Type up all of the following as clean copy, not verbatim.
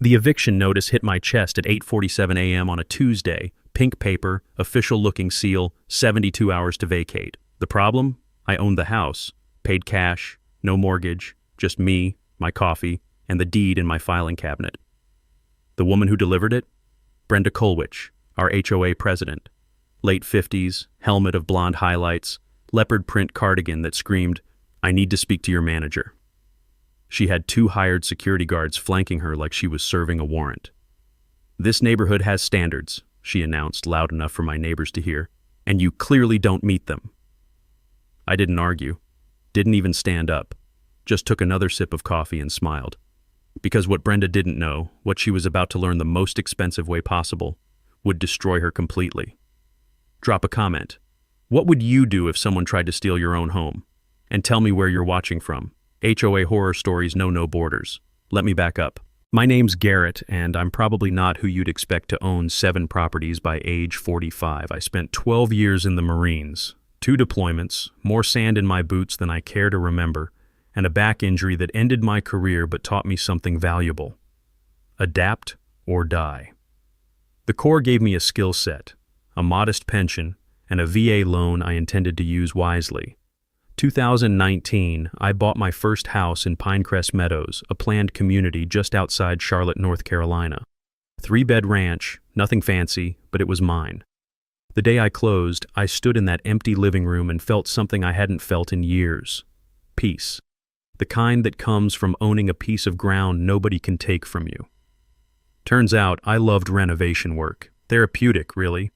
The eviction notice hit my chest at 8:47 a.m. on a Tuesday. Pink paper, official-looking seal, 72 hours to vacate. The problem? I owned the house. Paid cash, no mortgage, just me, my coffee, and the deed in my filing cabinet. The woman who delivered it? Brenda Colwich, our HOA president. Late 50s, helmet of blonde highlights, leopard print cardigan that screamed, "I need to speak to your manager." She had 2 hired security guards flanking her like she was serving a warrant. "This neighborhood has standards," she announced loud enough for my neighbors to hear, "and you clearly don't meet them." I didn't argue, didn't even stand up, just took another sip of coffee and smiled. Because what Brenda didn't know, what she was about to learn the most expensive way possible, would destroy her completely. Drop a comment. What would you do if someone tried to steal your own home? And tell me where you're watching from. HOA horror stories know no borders. Let me back up. My name's Garrett, and I'm probably not who you'd expect to own 7 properties by age 45. I spent 12 years in the Marines, 2 deployments, more sand in my boots than I care to remember, and a back injury that ended my career but taught me something valuable. Adapt or die. The Corps gave me a skill set, a modest pension, and a VA loan I intended to use wisely. 2019, I bought my first house in Pinecrest Meadows, a planned community just outside Charlotte, North Carolina. 3-bed ranch, nothing fancy, but it was mine. The day I closed, I stood in that empty living room and felt something I hadn't felt in years. Peace. The kind that comes from owning a piece of ground nobody can take from you. Turns out I loved renovation work. Therapeutic, really.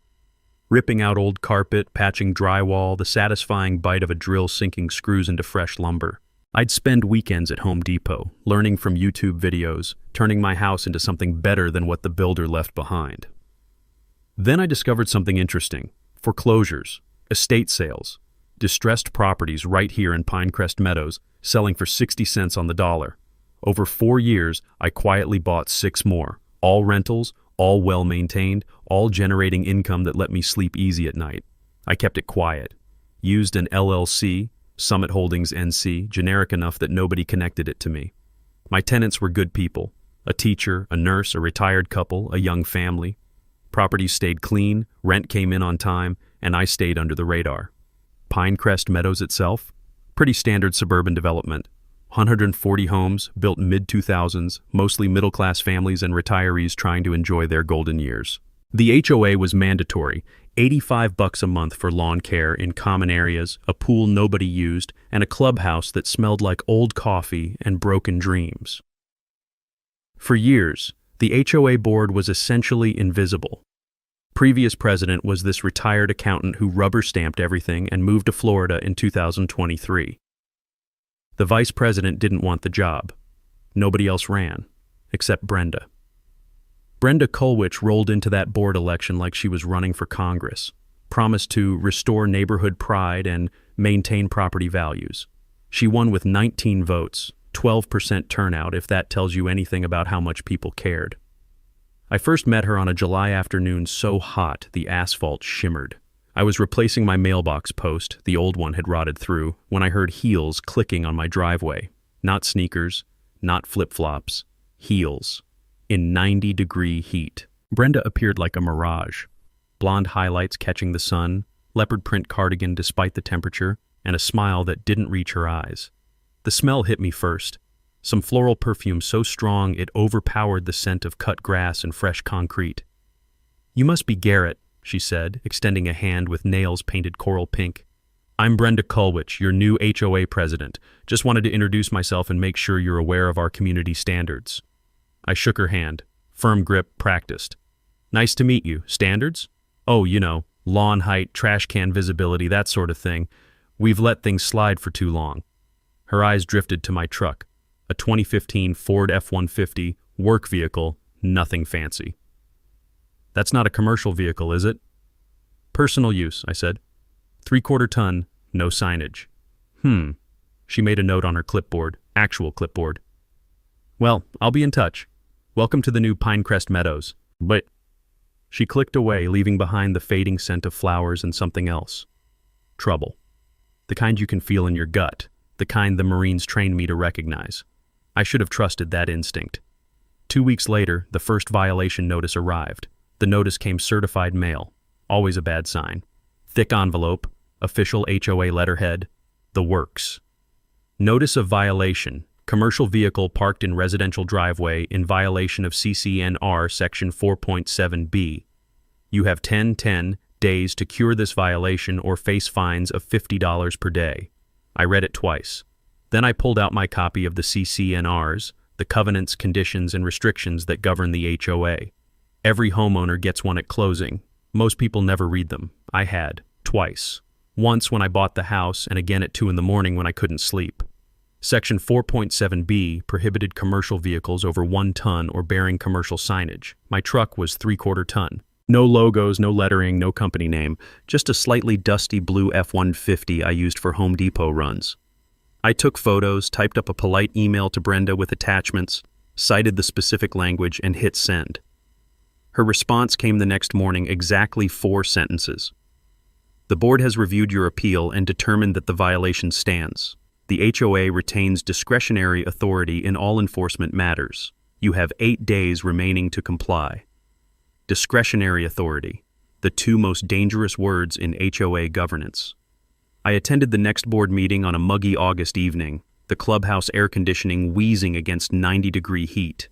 Ripping out old carpet, patching drywall, the satisfying bite of a drill sinking screws into fresh lumber. I'd spend weekends at Home Depot, learning from YouTube videos, turning my house into something better than what the builder left behind. Then I discovered something interesting. Foreclosures, estate sales, distressed properties right here in Pinecrest Meadows, selling for 60 cents on the dollar. Over 4 years, I quietly bought 6 more, all rentals, all well-maintained, all generating income that let me sleep easy at night. I kept it quiet. Used an LLC, Summit Holdings NC, generic enough that nobody connected it to me. My tenants were good people. A teacher, a nurse, a retired couple, a young family. Properties stayed clean, rent came in on time, and I stayed under the radar. Pinecrest Meadows itself? Pretty standard suburban development. 140 homes, built mid-2000s, mostly middle-class families and retirees trying to enjoy their golden years. The HOA was mandatory, $85 a month for lawn care in common areas, a pool nobody used, and a clubhouse that smelled like old coffee and broken dreams. For years, the HOA board was essentially invisible. Previous president was this retired accountant who rubber-stamped everything and moved to Florida in 2023. The vice president didn't want the job. Nobody else ran, except Brenda. Brenda Colwich rolled into that board election like she was running for Congress, promised to restore neighborhood pride and maintain property values. She won with 19 votes, 12% turnout if that tells you anything about how much people cared. I first met her on a July afternoon so hot the asphalt shimmered. I was replacing my mailbox post, the old one had rotted through, when I heard heels clicking on my driveway. Not sneakers, not flip-flops, heels. In 90-degree heat. Brenda appeared like a mirage. Blonde highlights catching the sun, leopard print cardigan despite the temperature, and a smile that didn't reach her eyes. The smell hit me first. Some floral perfume so strong it overpowered the scent of cut grass and fresh concrete. "You must be Garrett," she said, extending a hand with nails painted coral pink. "I'm Brenda Colwich, your new HOA president. Just wanted to introduce myself and make sure you're aware of our community standards." I shook her hand. Firm grip, practiced. "Nice to meet you. Standards?" "Oh, you know, lawn height, trash can visibility, that sort of thing. We've let things slide for too long." Her eyes drifted to my truck, a 2015 Ford F-150, work vehicle, nothing fancy. "That's not a commercial vehicle, is it?" "Personal use," I said. 3/4 ton, no signage. She made a note on her clipboard, actual clipboard. "Well, I'll be in touch. Welcome to the new Pinecrest Meadows." But she clicked away, leaving behind the fading scent of flowers and something else. Trouble. The kind you can feel in your gut, the kind the Marines trained me to recognize. I should have trusted that instinct. 2 weeks later, the first violation notice arrived. The notice came certified mail, always a bad sign. Thick envelope, official HOA letterhead, the works. Notice of violation. Commercial vehicle parked in residential driveway in violation of CCNR Section 4.7b. You have 10 days to cure this violation or face fines of $50 per day. I read it twice. Then I pulled out my copy of the CCNRs, the covenants, conditions, and restrictions that govern the HOA. Every homeowner gets one at closing. Most people never read them. I had, twice. Once when I bought the house, and again at 2 in the morning when I couldn't sleep. Section 4.7b prohibited commercial vehicles over 1 ton or bearing commercial signage. My truck was 3/4 ton. No logos, no lettering, no company name, just a slightly dusty blue F-150 I used for Home Depot runs. I took photos, typed up a polite email to Brenda with attachments, cited the specific language, and hit send. Her response came the next morning, exactly 4 sentences. The board has reviewed your appeal and determined that the violation stands. The HOA retains discretionary authority in all enforcement matters. You have 8 days remaining to comply. Discretionary authority, the 2 most dangerous words in HOA governance. I attended the next board meeting on a muggy August evening, the clubhouse air conditioning wheezing against 90-degree heat.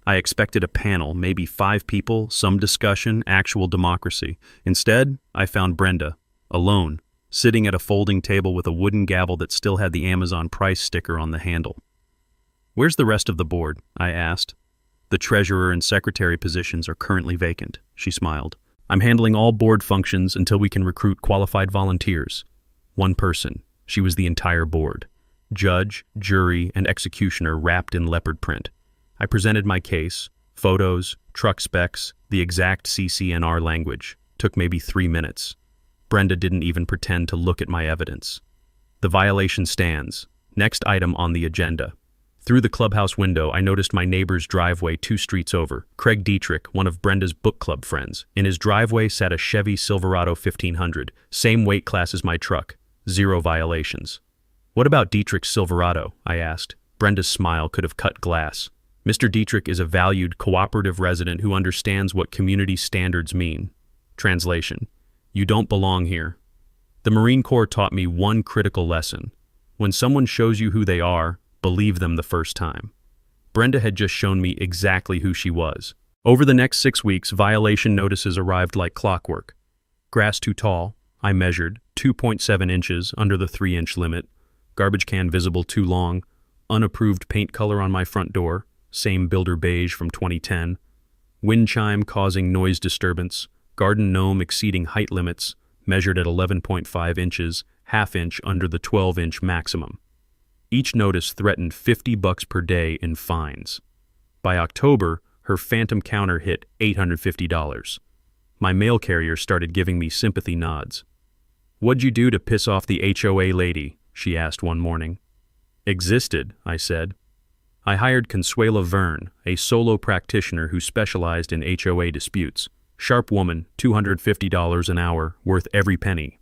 I expected a panel, maybe 5 people, some discussion, actual democracy. Instead, I found Brenda, alone, sitting at a folding table with a wooden gavel that still had the Amazon price sticker on the handle. "Where's the rest of the board?" I asked. "The treasurer and secretary positions are currently vacant," she smiled. "I'm handling all board functions until we can recruit qualified volunteers." 1 person. She was the entire board. Judge, jury, and executioner wrapped in leopard print. I presented my case, photos, truck specs, the exact CCNR language. Took maybe 3 minutes. Brenda didn't even pretend to look at my evidence. The violation stands. Next item on the agenda. Through the clubhouse window, I noticed my neighbor's driveway 2 streets over. Craig Dietrich, one of Brenda's book club friends. In his driveway sat a Chevy Silverado 1500, same weight class as my truck. 0 violations. "What about Dietrich's Silverado?" I asked. Brenda's smile could have cut glass. "Mr. Dietrich is a valued, cooperative resident who understands what community standards mean." Translation: You don't belong here. The Marine Corps taught me one critical lesson. When someone shows you who they are, believe them the first time. Brenda had just shown me exactly who she was. Over the next 6 weeks, violation notices arrived like clockwork. Grass too tall, I measured, 2.7 inches under the 3-inch limit. Garbage can visible too long. Unapproved paint color on my front door, same builder beige from 2010. Wind chime causing noise disturbance. Garden gnome exceeding height limits, measured at 11.5 inches, ½ inch under the 12-inch maximum. Each notice threatened $50 per day in fines. By October, her phantom counter hit $850. My mail carrier started giving me sympathy nods. "What'd you do to piss off the HOA lady?" she asked one morning. "Existed," I said. I hired Consuela Verne, a solo practitioner who specialized in HOA disputes. Sharp woman, $250 an hour, worth every penny.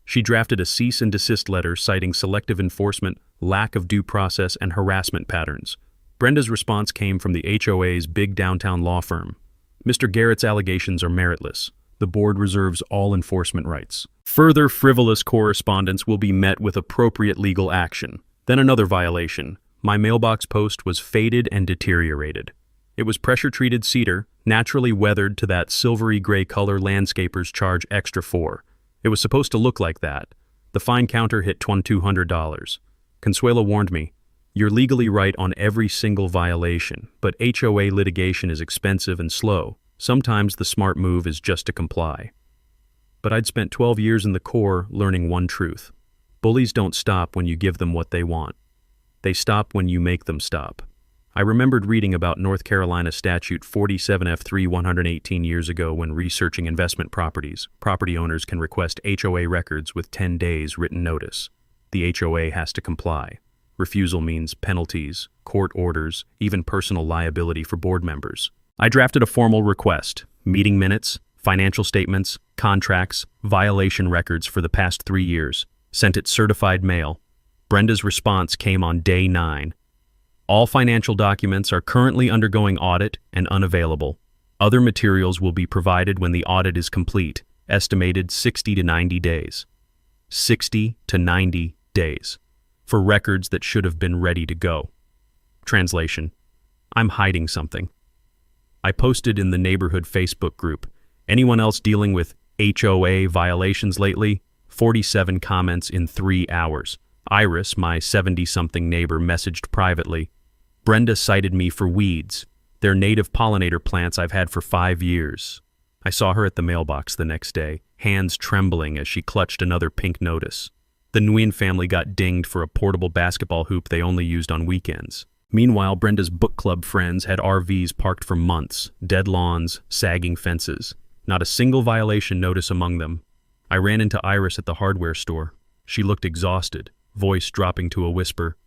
She drafted a cease and desist letter citing selective enforcement, lack of due process, and harassment patterns. Brenda's response came from the HOA's big downtown law firm. "Mr. Garrett's allegations are meritless. The board reserves all enforcement rights. Further frivolous correspondence will be met with appropriate legal action." Then another violation. My mailbox post was faded and deteriorated. It was pressure-treated cedar, naturally weathered to that silvery gray color landscapers charge extra for. It was supposed to look like that. The fine counter hit $2,200. Consuela warned me, "You're legally right on every single violation, but HOA litigation is expensive and slow. Sometimes the smart move is just to comply." But I'd spent 12 years in the Corps learning one truth. Bullies don't stop when you give them what they want. They stop when you make them stop. I remembered reading about North Carolina Statute 47F3 118 years ago when researching investment properties. Property owners can request HOA records with 10 days written notice. The HOA has to comply. Refusal means penalties, court orders, even personal liability for board members. I drafted a formal request, meeting minutes, financial statements, contracts, violation records for the past 3 years, sent it certified mail. Brenda's response came on day 9. All financial documents are currently undergoing audit and unavailable. Other materials will be provided when the audit is complete, estimated 60 to 90 days. 60 to 90 days. For records that should have been ready to go. Translation: I'm hiding something. I posted in the neighborhood Facebook group. Anyone else dealing with HOA violations lately? 47 comments in 3 hours. Iris, my 70-something neighbor, messaged privately. Brenda cited me for weeds. They're native pollinator plants I've had for 5 years. I saw her at the mailbox the next day, hands trembling as she clutched another pink notice. The Nguyen family got dinged for a portable basketball hoop they only used on weekends. Meanwhile, Brenda's book club friends had RVs parked for months, dead lawns, sagging fences. Not a single violation notice among them. I ran into Iris at the hardware store. She looked exhausted, voice dropping to a whisper.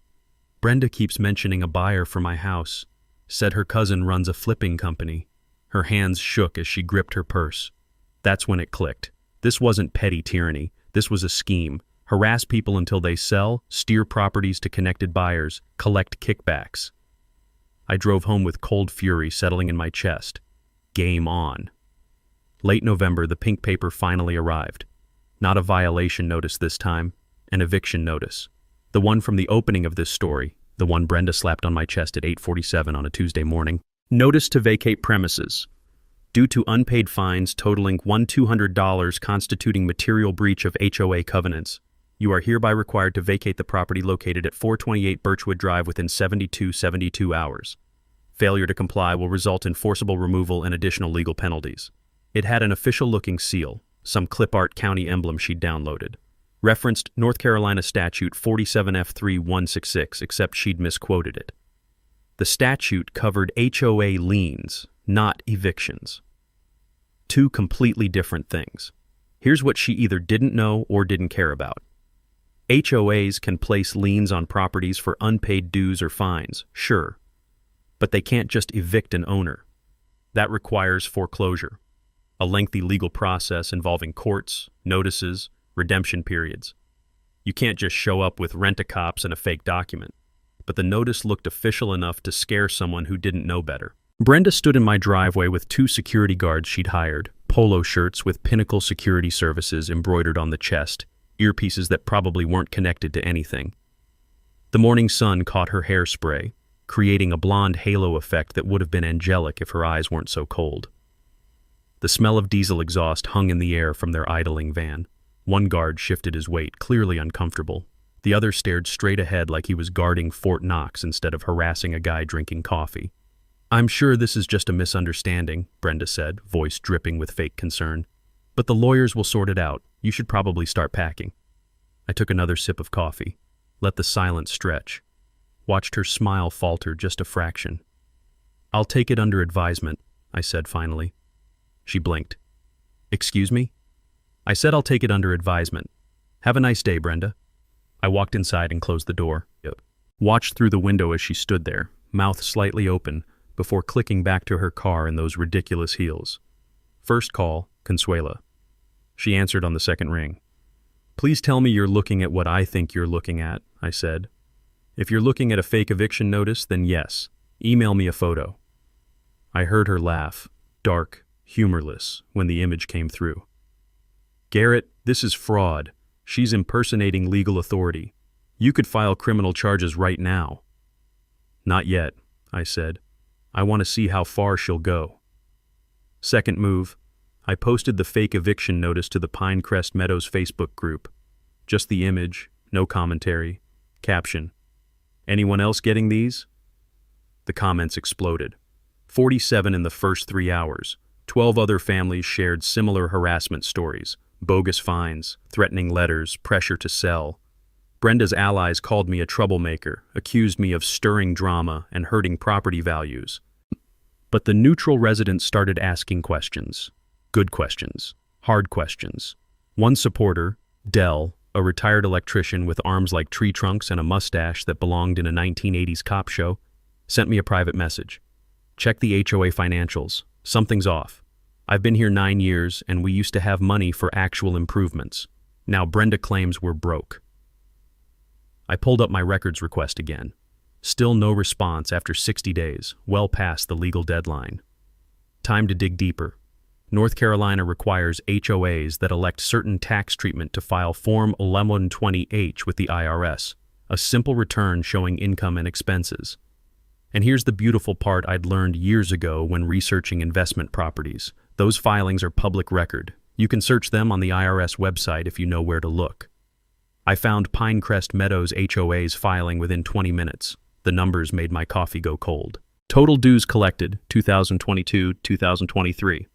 Brenda keeps mentioning a buyer for my house. Said her cousin runs a flipping company. Her hands shook as she gripped her purse. That's when it clicked. This wasn't petty tyranny. This was a scheme. Harass people until they sell, steer properties to connected buyers, collect kickbacks. I drove home with cold fury settling in my chest. Game on. Late November, the pink paper finally arrived. Not a violation notice this time, an eviction notice. The one from the opening of this story, the one Brenda slapped on my chest at 8:47 on a Tuesday morning. Notice to vacate premises. Due to unpaid fines totaling $1,200 constituting material breach of HOA covenants, you are hereby required to vacate the property located at 428 Birchwood Drive within 72 hours. Failure to comply will result in forcible removal and additional legal penalties. It had an official-looking seal, some clip art county emblem she'd downloaded. Referenced North Carolina Statute 47F3166, except she'd misquoted it. The statute covered HOA liens, not evictions. Two completely different things. Here's what she either didn't know or didn't care about. HOAs can place liens on properties for unpaid dues or fines, sure, but they can't just evict an owner. That requires foreclosure, a lengthy legal process involving courts, notices, redemption periods. You can't just show up with rent-a-cops and a fake document. But the notice looked official enough to scare someone who didn't know better. Brenda stood in my driveway with 2 security guards she'd hired, polo shirts with Pinnacle Security Services embroidered on the chest, earpieces that probably weren't connected to anything. The morning sun caught her hairspray, creating a blonde halo effect that would have been angelic if her eyes weren't so cold. The smell of diesel exhaust hung in the air from their idling van. One guard shifted his weight, clearly uncomfortable. The other stared straight ahead like he was guarding Fort Knox instead of harassing a guy drinking coffee. I'm sure this is just a misunderstanding, Brenda said, voice dripping with fake concern. But the lawyers will sort it out. You should probably start packing. I took another sip of coffee, let the silence stretch, watched her smile falter just a fraction. I'll take it under advisement, I said finally. She blinked. Excuse me? I said I'll take it under advisement. Have a nice day, Brenda. I walked inside and closed the door. Watched through the window as she stood there, mouth slightly open, before clicking back to her car in those ridiculous heels. First call, Consuela. She answered on the second ring. Please tell me you're looking at what I think you're looking at, I said. If you're looking at a fake eviction notice, then yes. Email me a photo. I heard her laugh, dark, humorless, when the image came through. Garrett, this is fraud. She's impersonating legal authority. You could file criminal charges right now. Not yet, I said. I want to see how far she'll go. Second move, I posted the fake eviction notice to the Pinecrest Meadows Facebook group. Just the image, no commentary, caption. Anyone else getting these? The comments exploded. 47 in the first 3 hours. 12 other families shared similar harassment stories. Bogus fines, threatening letters, pressure to sell. Brenda's allies called me a troublemaker, accused me of stirring drama and hurting property values. But the neutral residents started asking questions. Good questions. Hard questions. One supporter, Dell, a retired electrician with arms like tree trunks and a mustache that belonged in a 1980s cop show, sent me a private message. Check the HOA financials. Something's off. I've been here 9 years, and we used to have money for actual improvements. Now Brenda claims we're broke. I pulled up my records request again. Still no response after 60 days, well past the legal deadline. Time to dig deeper. North Carolina requires HOAs that elect certain tax treatment to file Form 1120H with the IRS, a simple return showing income and expenses. And here's the beautiful part I'd learned years ago when researching investment properties. Those filings are public record. You can search them on the IRS website if you know where to look. I found Pinecrest Meadows HOA's filing within 20 minutes. The numbers made my coffee go cold. Total dues collected, 2022-2023,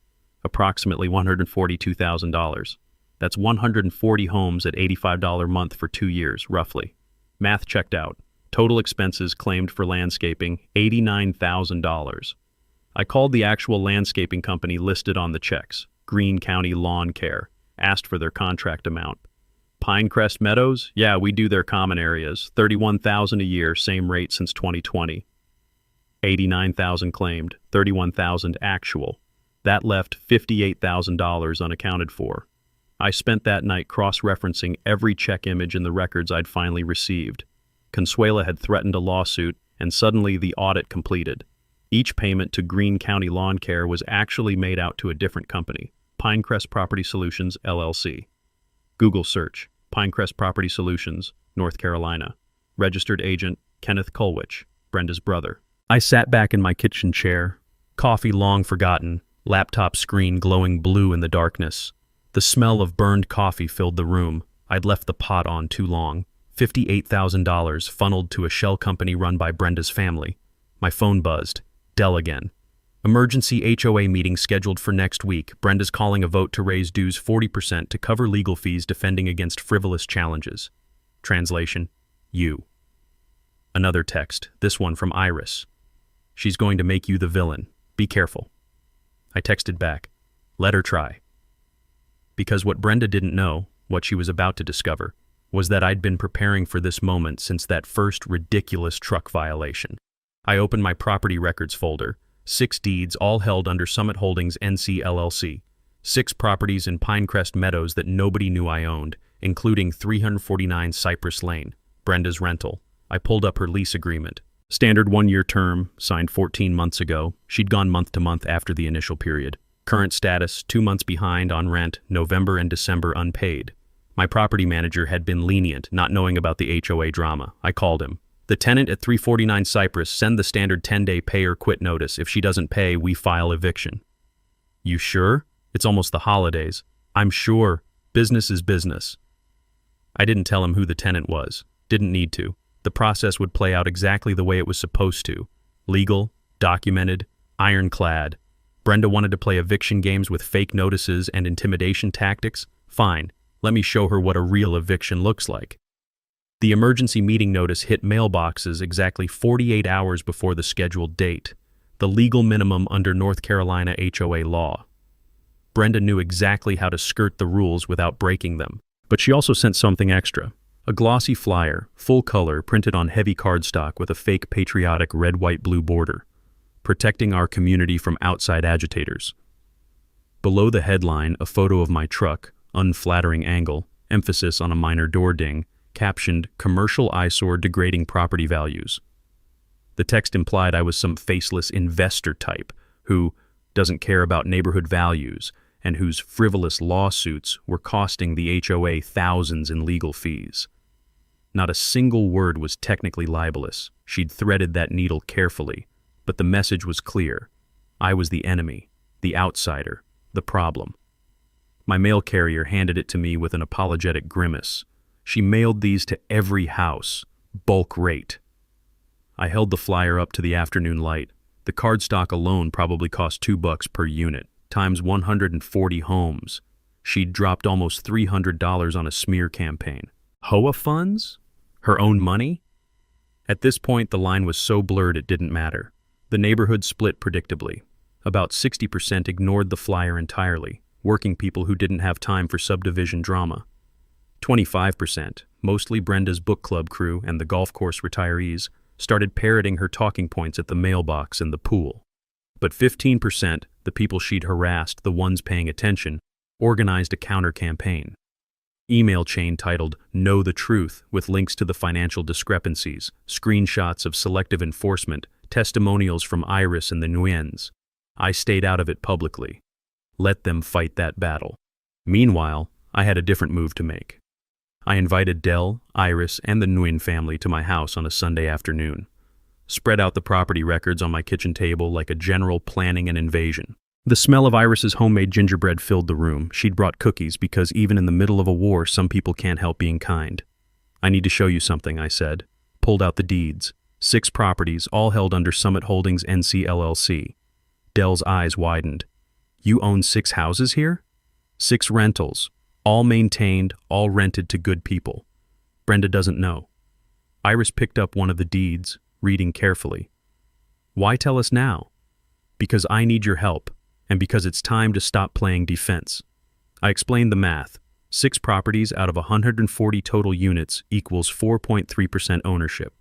approximately $142,000. That's 140 homes at $85 a month for 2 years, roughly. Math checked out. Total expenses claimed for landscaping, $89,000. I called the actual landscaping company listed on the checks, Greene County Lawn Care, asked for their contract amount. Pinecrest Meadows? Yeah, we do their common areas. $31,000 a year, same rate since 2020. $89,000 claimed, $31,000 actual. That left $58,000 unaccounted for. I spent that night cross-referencing every check image in the records I'd finally received. Consuela had threatened a lawsuit, and suddenly the audit completed. Each payment to Greene County Lawn Care was actually made out to a different company, Pinecrest Property Solutions, LLC. Google search, Pinecrest Property Solutions, North Carolina. Registered agent, Kenneth Colwich, Brenda's brother. I sat back in my kitchen chair, coffee long forgotten, laptop screen glowing blue in the darkness. The smell of burned coffee filled the room. I'd left the pot on too long. $58,000 funneled to a shell company run by Brenda's family. My phone buzzed. Dell again. Emergency HOA meeting scheduled for next week. Brenda's calling a vote to raise dues 40% to cover legal fees defending against frivolous challenges. Translation, you. Another text, this one from Iris. She's going to make you the villain. Be careful. I texted back. Let her try. Because what Brenda didn't know, what she was about to discover, was that I'd been preparing for this moment since that first ridiculous truck violation. I opened my property records folder. 6 deeds, all held under Summit Holdings NC LLC. 6 properties in Pinecrest Meadows that nobody knew I owned, including 349 Cypress Lane, Brenda's rental. I pulled up her lease agreement. Standard 1-year term, signed 14 months ago. She'd gone month to month after the initial period. Current status, 2 months behind on rent, November and December unpaid. My property manager had been lenient, not knowing about the HOA drama. I called him. The tenant at 349 Cypress, send the standard 10-day pay or quit notice. If she doesn't pay, we file eviction. You sure? It's almost the holidays. I'm sure. Business is business. I didn't tell him who the tenant was. Didn't need to. The process would play out exactly the way it was supposed to. Legal, documented, ironclad. Brenda wanted to play eviction games with fake notices and intimidation tactics? Fine. Let me show her what a real eviction looks like. The emergency meeting notice hit mailboxes exactly 48 hours before the scheduled date, the legal minimum under North Carolina HOA law. Brenda knew exactly how to skirt the rules without breaking them, but she also sent something extra. A glossy flyer, full color, printed on heavy cardstock with a fake patriotic red, white, blue border, protecting our community from outside agitators. Below the headline, a photo of my truck, unflattering angle, emphasis on a minor door ding, captioned, "Commercial eyesore degrading property values." The text implied I was some faceless investor type who doesn't care about neighborhood values and whose frivolous lawsuits were costing the HOA thousands in legal fees. Not a single word was technically libelous. She'd threaded that needle carefully, but the message was clear. I was the enemy, the outsider, the problem. My mail carrier handed it to me with an apologetic grimace. She mailed these to every house, bulk rate. I held the flyer up to the afternoon light. The cardstock alone probably cost $2 per unit, times 140 homes. She'd dropped almost $300 on a smear campaign. HOA funds? Her own money? At this point, the line was so blurred it didn't matter. The neighborhood split predictably. About 60% ignored the flyer entirely, working people who didn't have time for subdivision drama. 25%, mostly Brenda's book club crew and the golf course retirees, started parroting her talking points at the mailbox and the pool. But 15%, the people she'd harassed, the ones paying attention, organized a counter-campaign. Email chain titled Know the Truth with links to the financial discrepancies, screenshots of selective enforcement, testimonials from Iris and the Nguyen's. I stayed out of it publicly. Let them fight that battle. Meanwhile, I had a different move to make. I invited Dell, Iris, and the Nguyen family to my house on a Sunday afternoon. Spread out the property records on my kitchen table like a general planning an invasion. The smell of Iris's homemade gingerbread filled the room. She'd brought cookies because even in the middle of a war, some people can't help being kind. I need to show you something, I said. Pulled out the deeds. 6 properties, all held under Summit Holdings NC LLC. Dell's eyes widened. You own 6 houses here? 6 rentals, all maintained, all rented to good people. Brenda doesn't know. Iris picked up one of the deeds, reading carefully. Why tell us now? Because I need your help, and because it's time to stop playing defense. I explained the math. 6 properties out of 140 total units equals 4.3% ownership.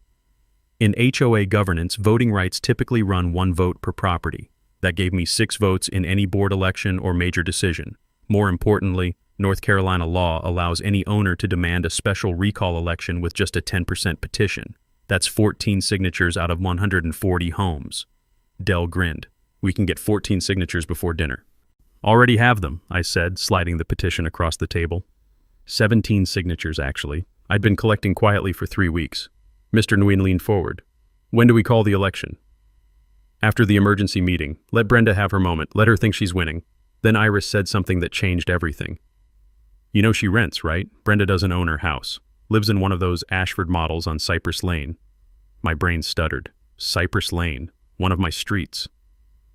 In HOA governance, voting rights typically run 1 vote per property. That gave me 6 votes in any board election or major decision. More importantly, North Carolina law allows any owner to demand a special recall election with just a 10% petition. That's 14 signatures out of 140 homes. Dell grinned. We can get 14 signatures before dinner. Already have them, I said, sliding the petition across the table. 17 signatures, actually. I'd been collecting quietly for 3 weeks. Mr. Nguyen leaned forward. When do we call the election? After the emergency meeting. Let Brenda have her moment. Let her think she's winning. Then Iris said something that changed everything. You know she rents, right? Brenda doesn't own her house. Lives in one of those Ashford models on Cypress Lane. My brain stuttered. Cypress Lane. One of my streets.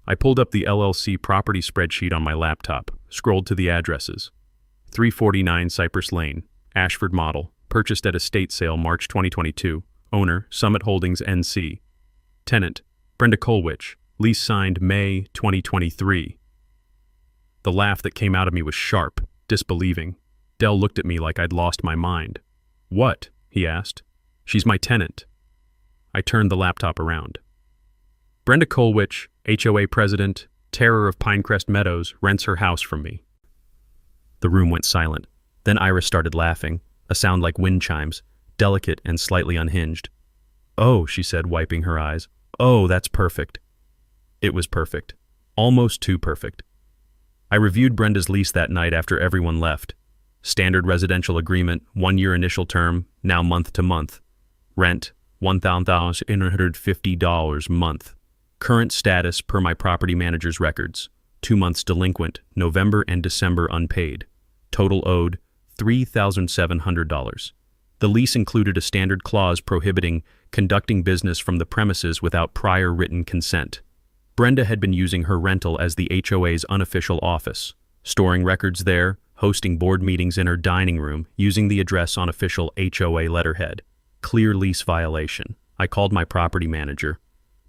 I pulled up the LLC property spreadsheet on my laptop, scrolled to the addresses. 349 Cypress Lane, Ashford model, purchased at estate sale March 2022. Owner, Summit Holdings NC. Tenant, Brenda Colwich. Lease signed May 2023. The laugh that came out of me was sharp, disbelieving. Dell looked at me like I'd lost my mind. What? He asked. She's my tenant. I turned the laptop around. Brenda Colwich, HOA president, terror of Pinecrest Meadows, rents her house from me. The room went silent. Then Iris started laughing, a sound like wind chimes, delicate and slightly unhinged. Oh, she said, wiping her eyes. Oh, that's perfect. It was perfect. Almost too perfect. I reviewed Brenda's lease that night after everyone left. Standard residential agreement, 1-year initial term, now month to month. Rent, $1,850 month. Current status per my property manager's records. 2 months delinquent, November and December unpaid. Total owed, $3,700. The lease included a standard clause prohibiting conducting business from the premises without prior written consent. Brenda had been using her rental as the HOA's unofficial office, storing records there, hosting board meetings in her dining room, using the address on official HOA letterhead. Clear lease violation. I called my property manager.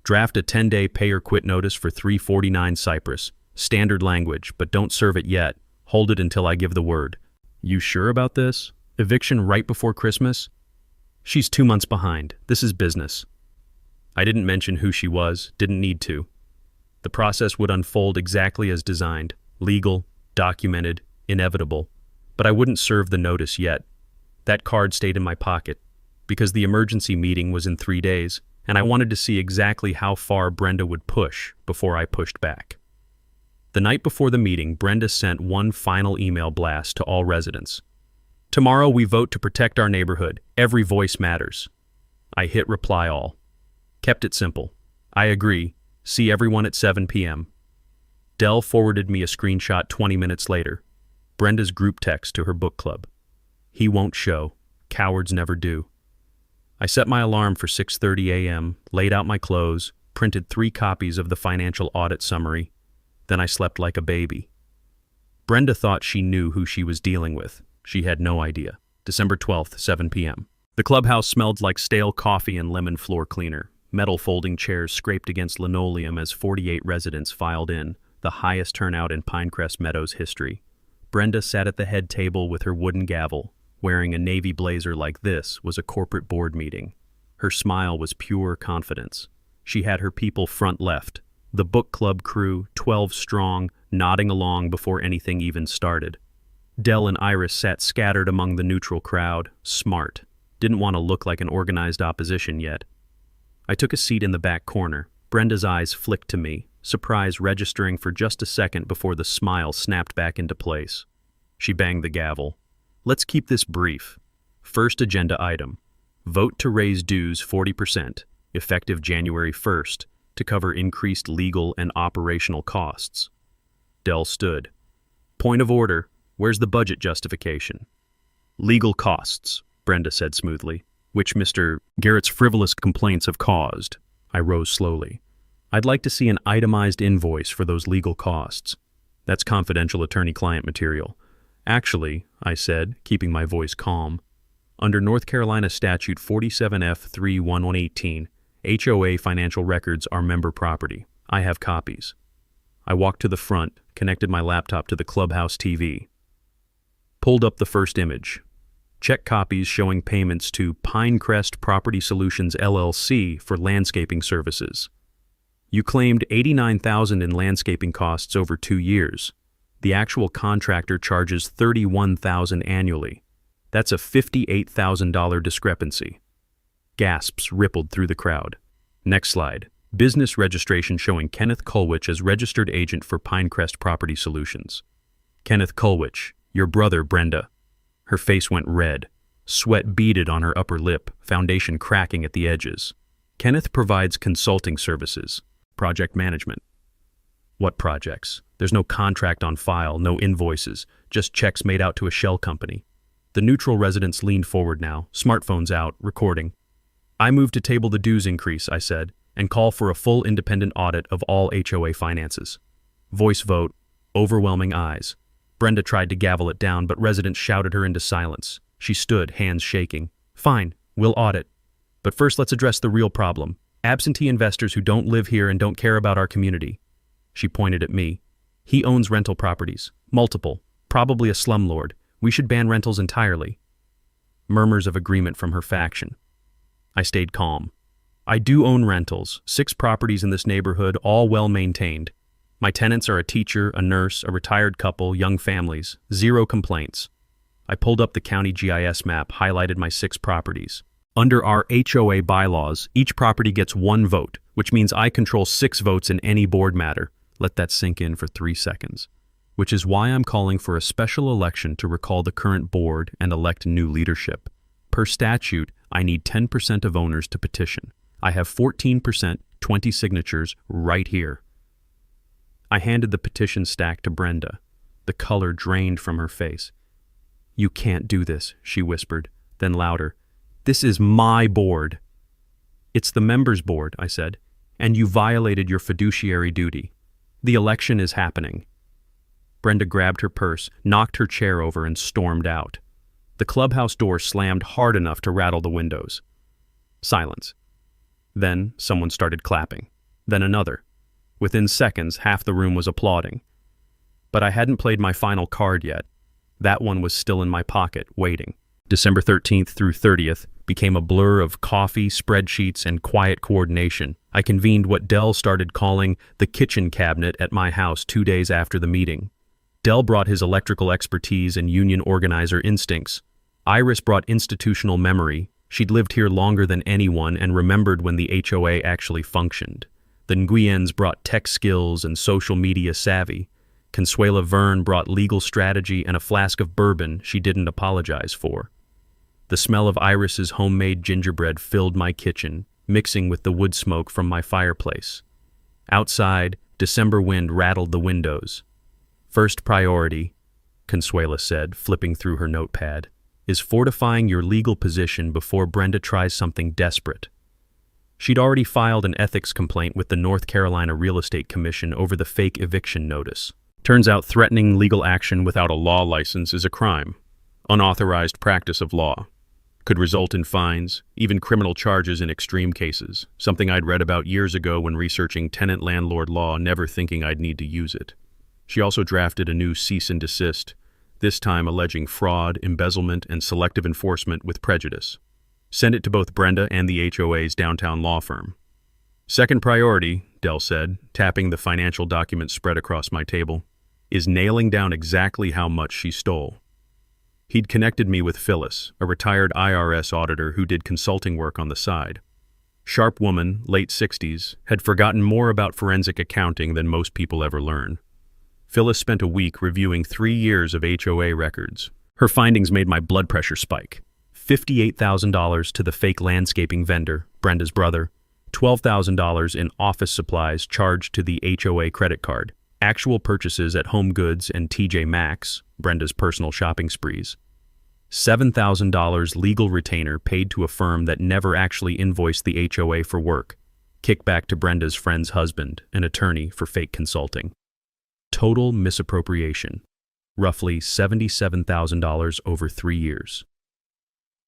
Draft a 10-day pay or quit notice for 349 Cypress. Standard language, but don't serve it yet. Hold it until I give the word. You sure about this? Eviction right before Christmas? She's 2 months behind. This is business. I didn't mention who she was, didn't need to. The process would unfold exactly as designed. Legal, documented, inevitable. But I wouldn't serve the notice yet. That card stayed in my pocket, because the emergency meeting was in 3 days, and I wanted to see exactly how far Brenda would push before I pushed back. The night before the meeting, Brenda sent one final email blast to all residents. Tomorrow we vote to protect our neighborhood. Every voice matters. I hit reply all. Kept it simple. I agree. See everyone at 7 p.m. Dell forwarded me a screenshot 20 minutes later. Brenda's group text to her book club. He won't show. Cowards never do. I set my alarm for 6:30 a.m., laid out my clothes, printed 3 copies of the financial audit summary. Then I slept like a baby. Brenda thought she knew who she was dealing with. She had no idea. December 12th, 7 p.m. The clubhouse smelled like stale coffee and lemon floor cleaner. Metal folding chairs scraped against linoleum as 48 residents filed in, the highest turnout in Pinecrest Meadows history. Brenda sat at the head table with her wooden gavel. Wearing a navy blazer like this was a corporate board meeting. Her smile was pure confidence. She had her people front left. The book club crew, 12 strong, nodding along before anything even started. Dell and Iris sat scattered among the neutral crowd, smart. Didn't want to look like an organized opposition yet. I took a seat in the back corner. Brenda's eyes flicked to me, surprise registering for just a second before the smile snapped back into place. She banged the gavel. Let's keep this brief. First agenda item. Vote to raise dues 40%, effective January 1st, to cover increased legal and operational costs. Dell stood. Point of order. Where's the budget justification? Legal costs, Brenda said smoothly, which Mr. Garrett's frivolous complaints have caused. I rose slowly. I'd like to see an itemized invoice for those legal costs. That's confidential attorney-client material. Actually, I said, keeping my voice calm, under North Carolina Statute 47F31118, HOA financial records are member property. I have copies. I walked to the front, connected my laptop to the clubhouse TV. Pulled up the first image. Check copies showing payments to Pinecrest Property Solutions LLC for landscaping services. You claimed $89,000 in landscaping costs over 2 years. The actual contractor charges $31,000 annually. That's a $58,000 discrepancy. Gasps rippled through the crowd. Next slide. Business registration showing Kenneth Kulwich as registered agent for Pinecrest Property Solutions. Kenneth Kulwich, your brother Brenda. Her face went red. Sweat beaded on her upper lip, foundation cracking at the edges. Kenneth provides consulting services. Project management. What projects? There's no contract on file, no invoices, just checks made out to a shell company. The neutral residents leaned forward now, smartphones out, recording. I move to table the dues increase, I said, and call for a full independent audit of all HOA finances. Voice vote, overwhelming ayes. Brenda tried to gavel it down, but residents shouted her into silence. She stood, hands shaking. Fine, we'll audit. But first let's address the real problem. Absentee investors who don't live here and don't care about our community. She pointed at me. He owns rental properties. Multiple. Probably a slumlord. We should ban rentals entirely. Murmurs of agreement from her faction. I stayed calm. I do own rentals, 6 properties in this neighborhood, all well maintained. My tenants are a teacher, a nurse, a retired couple, young families. 0 complaints. I pulled up the county GIS map, highlighted my 6 properties. Under our HOA bylaws, each property gets 1 vote, which means I control 6 votes in any board matter. Let that sink in for 3 seconds. Which is why I'm calling for a special election to recall the current board and elect new leadership. Per statute, I need 10% of owners to petition. I have 14%, 20 signatures, right here. I handed the petition stack to Brenda. The color drained from her face. You can't do this, she whispered, then louder. This is my board. It's the members' board, I said, and you violated your fiduciary duty. The election is happening. Brenda grabbed her purse, knocked her chair over, and stormed out. The clubhouse door slammed hard enough to rattle the windows. Silence. Then someone started clapping. Then another. Within seconds, half the room was applauding. But I hadn't played my final card yet. That one was still in my pocket, waiting. December 13th through 30th became a blur of coffee, spreadsheets, and quiet coordination. I convened what Dell started calling the kitchen cabinet at my house 2 days after the meeting. Dell brought his electrical expertise and union organizer instincts. Iris brought institutional memory. She'd lived here longer than anyone and remembered when the HOA actually functioned. The Nguyens brought tech skills and social media savvy. Consuela Verne brought legal strategy and a flask of bourbon she didn't apologize for. The smell of Iris's homemade gingerbread filled my kitchen, mixing with the wood smoke from my fireplace. Outside, December wind rattled the windows. First priority, Consuela said, flipping through her notepad, is fortifying your legal position before Brenda tries something desperate. She'd already filed an ethics complaint with the North Carolina Real Estate Commission over the fake eviction notice. Turns out threatening legal action without a law license is a crime. Unauthorized practice of law. Could result in fines, even criminal charges in extreme cases, something I'd read about years ago when researching tenant-landlord law, never thinking I'd need to use it. She also drafted a new cease and desist, this time alleging fraud, embezzlement, and selective enforcement with prejudice. Send it to both Brenda and the HOA's downtown law firm. Second priority, Dell said, tapping the financial document spread across my table, is nailing down exactly how much she stole. He'd connected me with Phyllis, a retired IRS auditor who did consulting work on the side. Sharp woman, late 60s, had forgotten more about forensic accounting than most people ever learn. Phyllis spent a week reviewing 3 years of HOA records. Her findings made my blood pressure spike. $58,000 to the fake landscaping vendor, Brenda's brother, $12,000 in office supplies charged to the HOA credit card, actual purchases at Home Goods and TJ Maxx, Brenda's personal shopping sprees, $7,000 legal retainer paid to a firm that never actually invoiced the HOA for work, kickback to Brenda's friend's husband, an attorney for fake consulting. Total misappropriation, roughly $77,000 over 3 years.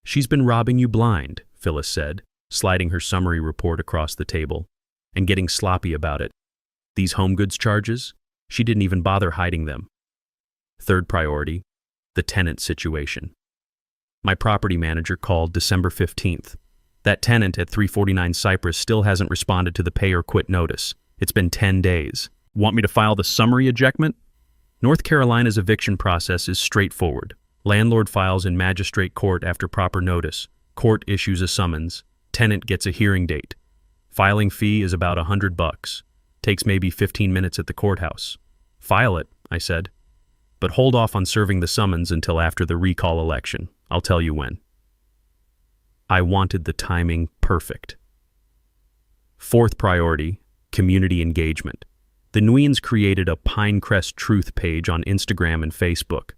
"She's been robbing you blind," Phyllis said, sliding her summary report across the table, and getting sloppy about it. These home goods charges? She didn't even bother hiding them. Third priority, the tenant situation. My property manager called December 15th. That tenant at 349 Cypress still hasn't responded to the pay or quit notice. It's been 10 days. Want me to file the summary ejectment? North Carolina's eviction process is straightforward. Landlord files in magistrate court after proper notice. Court issues a summons. Tenant gets a hearing date. Filing fee is about $100. Takes maybe 15 minutes at the courthouse. File it, I said. But hold off on serving the summons until after the recall election. I'll tell you when. I wanted the timing perfect. Fourth priority, community engagement. The Nguyen's created a Pinecrest Truth page on Instagram and Facebook.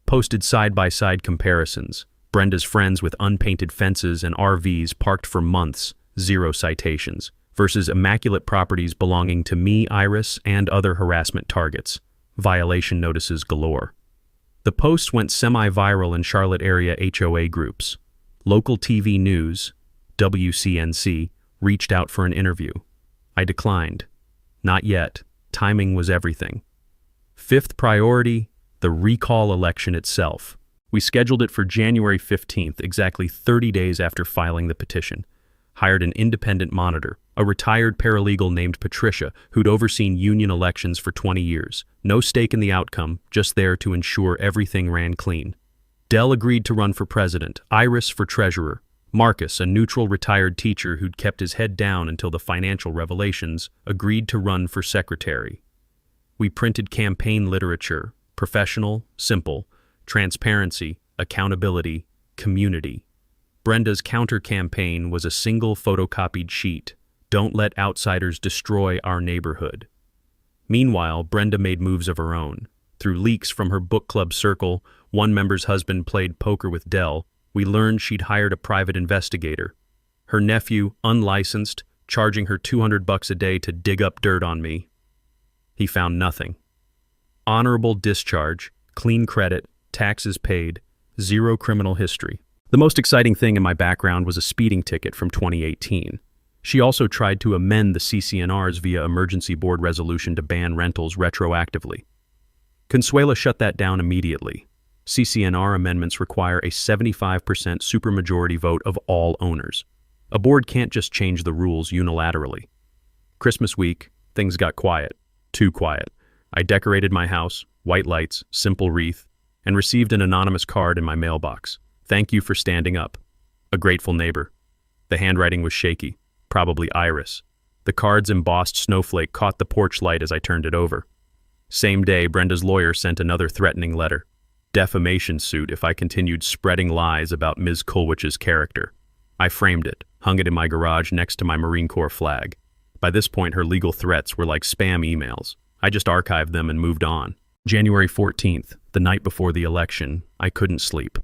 Posted side-by-side comparisons. Brenda's friends with unpainted fences and RVs parked for months, 0 citations, versus immaculate properties belonging to me, Iris, and other harassment targets. Violation notices galore. The posts went semi-viral in Charlotte area HOA groups. Local TV news, WCNC, reached out for an interview. I declined. Not yet. Timing was everything. Fifth priority, the recall election itself. We scheduled it for January 15th, exactly 30 days after filing the petition. Hired an independent monitor, a retired paralegal named Patricia, who'd overseen union elections for 20 years. No stake in the outcome, just there to ensure everything ran clean. Dell agreed to run for president, Iris for treasurer. Marcus, a neutral retired teacher who'd kept his head down until the financial revelations, agreed to run for secretary. We printed campaign literature, professional, simple, transparency, accountability, community. Brenda's counter-campaign was a single photocopied sheet. Don't let outsiders destroy our neighborhood. Meanwhile, Brenda made moves of her own. Through leaks from her book club circle, one member's husband played poker with Dell. We learned she'd hired a private investigator. Her nephew, unlicensed, charging her $200 a day to dig up dirt on me. He found nothing. Honorable discharge, clean credit, taxes paid, 0 criminal history. The most exciting thing in my background was a speeding ticket from 2018. She also tried to amend the CCNRs via emergency board resolution to ban rentals retroactively. Consuela shut that down immediately. CCNR amendments require a 75% supermajority vote of all owners. A board can't just change the rules unilaterally. Christmas week, things got quiet. Too quiet. I decorated my house, white lights, simple wreath, and received an anonymous card in my mailbox. Thank you for standing up. A grateful neighbor. The handwriting was shaky, probably Iris. The card's embossed snowflake caught the porch light as I turned it over. Same day, Brenda's lawyer sent another threatening letter. Defamation suit if I continued spreading lies about Ms. Kulwich's character. I framed it, hung it in my garage next to my Marine Corps flag. By this point, her legal threats were like spam emails. I just archived them and moved on. January 14th, the night before the election, I couldn't sleep.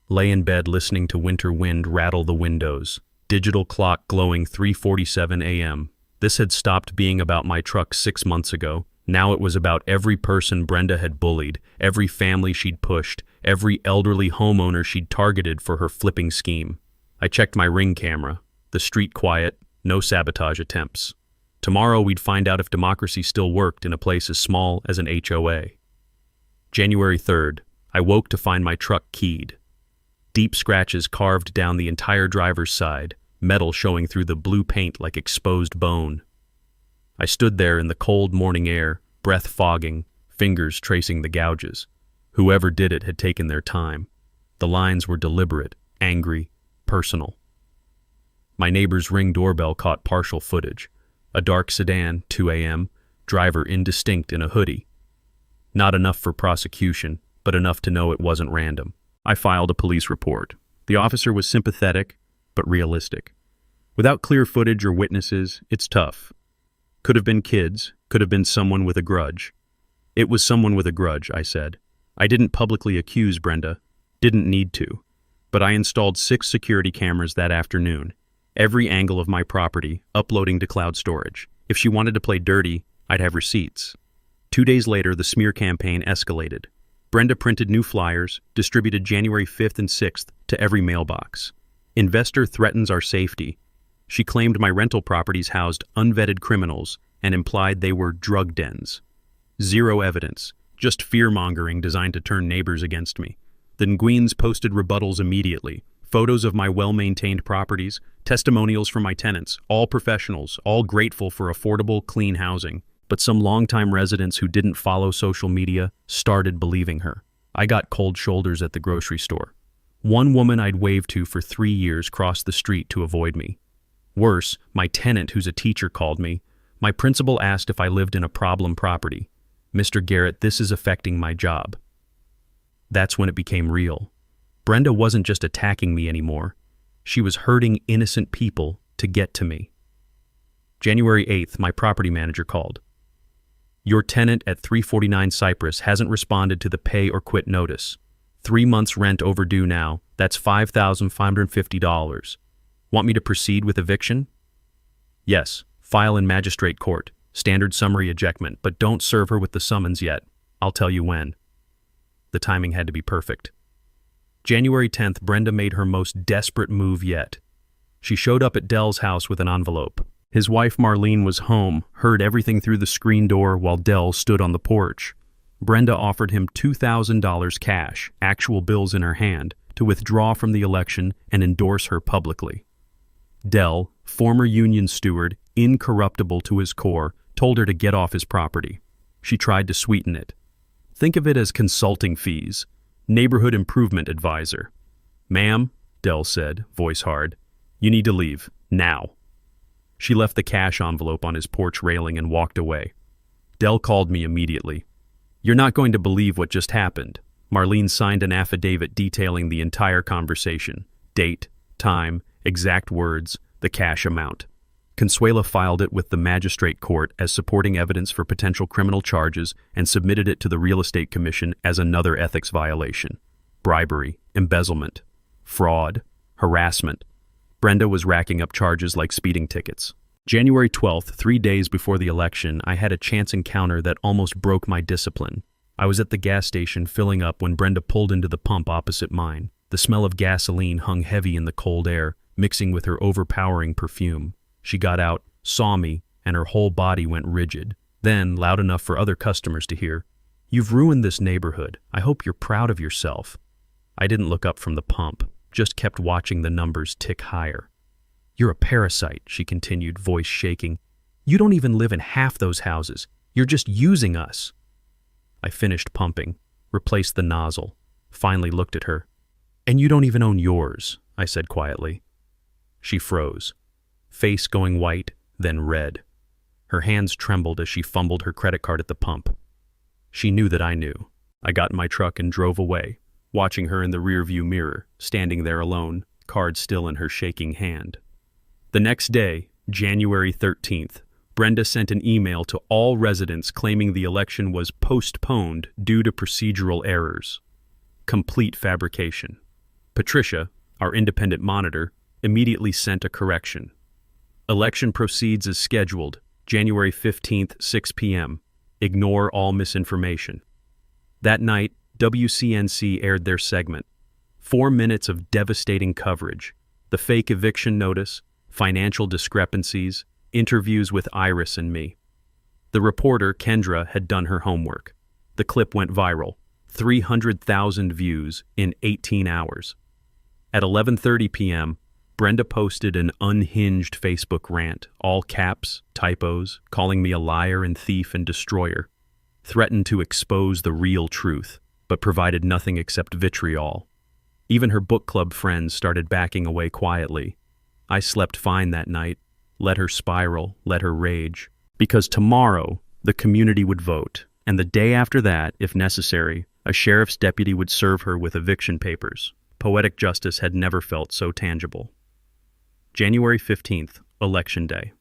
Lay in bed listening to winter wind rattle the windows. Digital clock glowing 3:47 a.m. This had stopped being about my truck 6 months ago. Now it was about every person Brenda had bullied, every family she'd pushed, every elderly homeowner she'd targeted for her flipping scheme. I checked my Ring camera. The street quiet, no sabotage attempts. Tomorrow we'd find out if democracy still worked in a place as small as an HOA. January 3rd, I woke to find my truck keyed. Deep scratches carved down the entire driver's side, metal showing through the blue paint like exposed bone. I stood there in the cold morning air, breath fogging, fingers tracing the gouges. Whoever did it had taken their time. The lines were deliberate, angry, personal. My neighbor's Ring doorbell caught partial footage. A dark sedan, 2 a.m., driver indistinct in a hoodie. Not enough for prosecution, but enough to know it wasn't random. I filed a police report. The officer was sympathetic, but realistic. Without clear footage or witnesses, it's tough. Could have been kids, could have been someone with a grudge. It was someone with a grudge, I said. I didn't publicly accuse Brenda. Didn't need to. But I installed 6 security cameras that afternoon. Every angle of my property, uploading to cloud storage. If she wanted to play dirty, I'd have receipts. 2 days later, the smear campaign escalated. Brenda printed new flyers, distributed January 5th and 6th to every mailbox. Investor threatens our safety. She claimed my rental properties housed unvetted criminals and implied they were drug dens. Zero evidence, just fear-mongering designed to turn neighbors against me. The Nguyen's posted rebuttals immediately. Photos of my well-maintained properties, testimonials from my tenants, all professionals, all grateful for affordable, clean housing. But some longtime residents who didn't follow social media started believing her. I got cold shoulders at the grocery store. One woman I'd waved to for 3 years crossed the street to avoid me. Worse, my tenant, who's a teacher, called me. My principal asked if I lived in a problem property. "Mr. Garrett, this is affecting my job." That's when it became real. Brenda wasn't just attacking me anymore. She was hurting innocent people to get to me. January 8th, my property manager called. "Your tenant at 349 Cypress hasn't responded to the pay or quit notice. 3 months rent overdue now. That's $5,550. Want me to proceed with eviction?" "Yes, file in magistrate court. Standard summary ejectment, but don't serve her with the summons yet. I'll tell you when." The timing had to be perfect. January 10th, Brenda made her most desperate move yet. She showed up at Dell's house with an envelope. His wife Marlene was home, heard everything through the screen door while Dell stood on the porch. Brenda offered him $2,000 cash, actual bills in her hand, to withdraw from the election and endorse her publicly. Dell, former union steward, incorruptible to his core, told her to get off his property. She tried to sweeten it. "Think of it as consulting fees. Neighborhood improvement advisor." "Ma'am," Dell said, voice hard, "you need to leave, now." She left the cash envelope on his porch railing and walked away. Dell called me immediately. "You're not going to believe what just happened." Marlene signed an affidavit detailing the entire conversation. Date, time, exact words, the cash amount. Consuela filed it with the magistrate court as supporting evidence for potential criminal charges and submitted it to the Real Estate Commission as another ethics violation. Bribery, embezzlement, fraud, harassment. Brenda was racking up charges like speeding tickets. January 12th, 3 days before the election, I had a chance encounter that almost broke my discipline. I was at the gas station filling up when Brenda pulled into the pump opposite mine. The smell of gasoline hung heavy in the cold air, mixing with her overpowering perfume. She got out, saw me, and her whole body went rigid. Then, loud enough for other customers to hear, "You've ruined this neighborhood. I hope you're proud of yourself." I didn't look up from the pump, just kept watching the numbers tick higher. "You're a parasite," she continued, voice shaking. "You don't even live in half those houses. You're just using us." I finished pumping, replaced the nozzle, finally looked at her. "And you don't even own yours," I said quietly. She froze, face going white, then red. Her hands trembled as she fumbled her credit card at the pump. She knew that I knew. I got in my truck and drove away, watching her in the rearview mirror, standing there alone, card still in her shaking hand. The next day, January 13th, Brenda sent an email to all residents claiming the election was postponed due to procedural errors. Complete fabrication. Patricia, our independent monitor, immediately sent a correction. "Election proceeds as scheduled, January 15th, 6 p.m. Ignore all misinformation." That night, WCNC aired their segment. 4 minutes of devastating coverage. The fake eviction notice, financial discrepancies, interviews with Iris and me. The reporter, Kendra, had done her homework. The clip went viral. 300,000 views in 18 hours. At 11:30 p.m., Brenda posted an unhinged Facebook rant, all caps, typos, calling me a liar and thief and destroyer. Threatened to expose the real truth, but provided nothing except vitriol. Even her book club friends started backing away quietly. I slept fine that night, let her spiral, let her rage. Because tomorrow, the community would vote, and the day after that, if necessary, a sheriff's deputy would serve her with eviction papers. Poetic justice had never felt so tangible. January 15th, Election Day.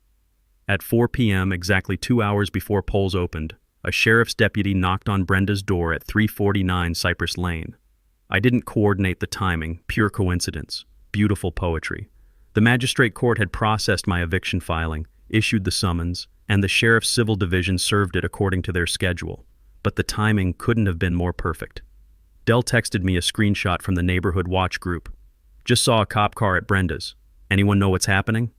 At 4 p.m., exactly 2 hours before polls opened, a sheriff's deputy knocked on Brenda's door at 349 Cypress Lane. I didn't coordinate the timing, pure coincidence. Beautiful poetry. The magistrate court had processed my eviction filing, issued the summons, and the sheriff's civil division served it according to their schedule. But the timing couldn't have been more perfect. Dell texted me a screenshot from the neighborhood watch group. Just saw a cop car at Brenda's. Anyone know what's happening?